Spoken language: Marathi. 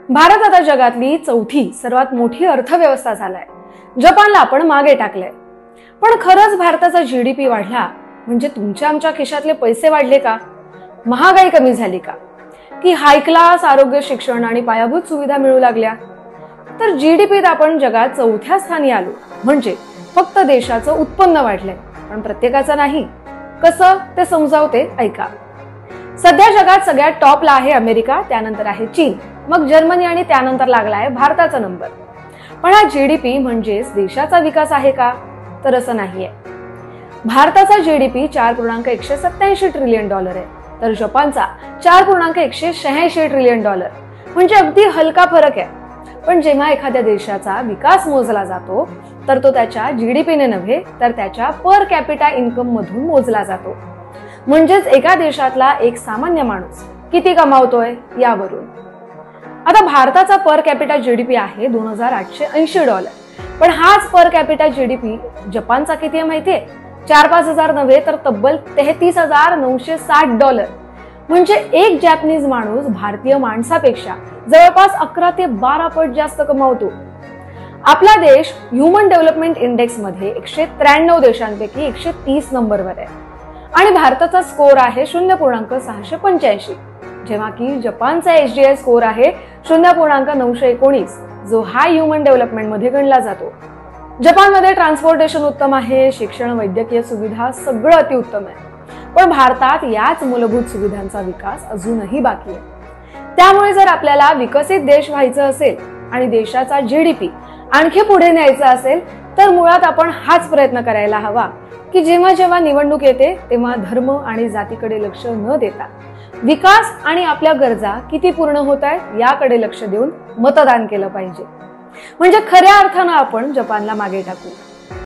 भारत आता जगातली चौथी सर्वात मोठी अर्थव्यवस्था झालाय। जपानला आपण मागे टाकलंय। पण खरंच भारताचा जीडीपी वाढला म्हणजे तुमच्या आमच्या खिशातले पैसे वाढले का? महागाई कमी झाली का? की हाय क्लास आरोग्य, शिक्षण आणि पायाभूत सुविधा मिळू लागल्या? तर जीडीपीत आपण जगात चौथ्या स्थानी आलो म्हणजे फक्त देशाचं उत्पन्न वाढलंय, पण प्रत्येकाचं नाही। कसं ते समजावते, ऐका। सध्या जगात सगळ्यात टॉपला आहे अमेरिका, त्यानंतर आहे चीन, मग जर्मनी आणि त्यानंतर लागला आहे भारताचा नंबर। पण हा जीडीपी म्हणजेच देशाचा विकास आहे का? तर असं नाहीये। भारताचा जीडीपी 4.187 ट्रिलियन डॉलर आहे, तर जपानचा 4.186 ट्रिलियन डॉलर, म्हणजे अगदी हलका फरक आहे। पण जेव्हा एखाद्या देशाचा विकास मोजला जातो तर तो त्याच्या जीडीपीने नव्हे तर त्याच्या पर कॅपिटा इन्कम मधून मोजला जातो। म्हणजेच एका देशातला एक सामान्य माणूस किती कमावतोय यावरून। आता भारताचा पर कॅपिटा जीडीपी आहे $2,880, पण हाच पर कॅपिटा जीडीपी जपानचा किती आहे माहितीये? 4-5 हजार नव्हे तर तब्बल $33,960। म्हणजे एक जॅपनीज माणूस भारतीय माणसापेक्षा जवळपास 11 ते 12 पट जास्त कमावतो। आपला देश ह्युमन डेव्हलपमेंट इंडेक्स मध्ये 193 देशांपैकी 130 नंबरवर आहे आणि भारताचा स्कोर आहे 0.685, जेव्हा की जपानचा एचडीआय स्कोर आहे 0.919, जो हाय ह्युमन डेव्हलपमेंट मध्ये गणला जातो। जपानमध्ये ट्रान्सपोर्टेशन उत्तम आहे, शिक्षण, वैद्यकीय सुविधा सगळं अतिउत्तम आहे। पण भारतात याच मूलभूत सुविधांचा विकास अजूनही बाकी आहे। त्यामुळे जर आपल्याला विकसित देश व्हायचं असेल आणि देशाचा जीडीपी आणखी पुढे न्यायचा असेल तर मुळात आपण हाच प्रयत्न करायला हवा की जेव्हा जेव्हा निवडणूक येते तेव्हा धर्म आणि जातीकडे लक्ष न देता विकास आणि आपल्या गरजा किती पूर्ण होत आहेत याकडे लक्ष देऊन मतदान केलं पाहिजे। म्हणजे खऱ्या अर्थानं आपण जपानला मागे टाकू।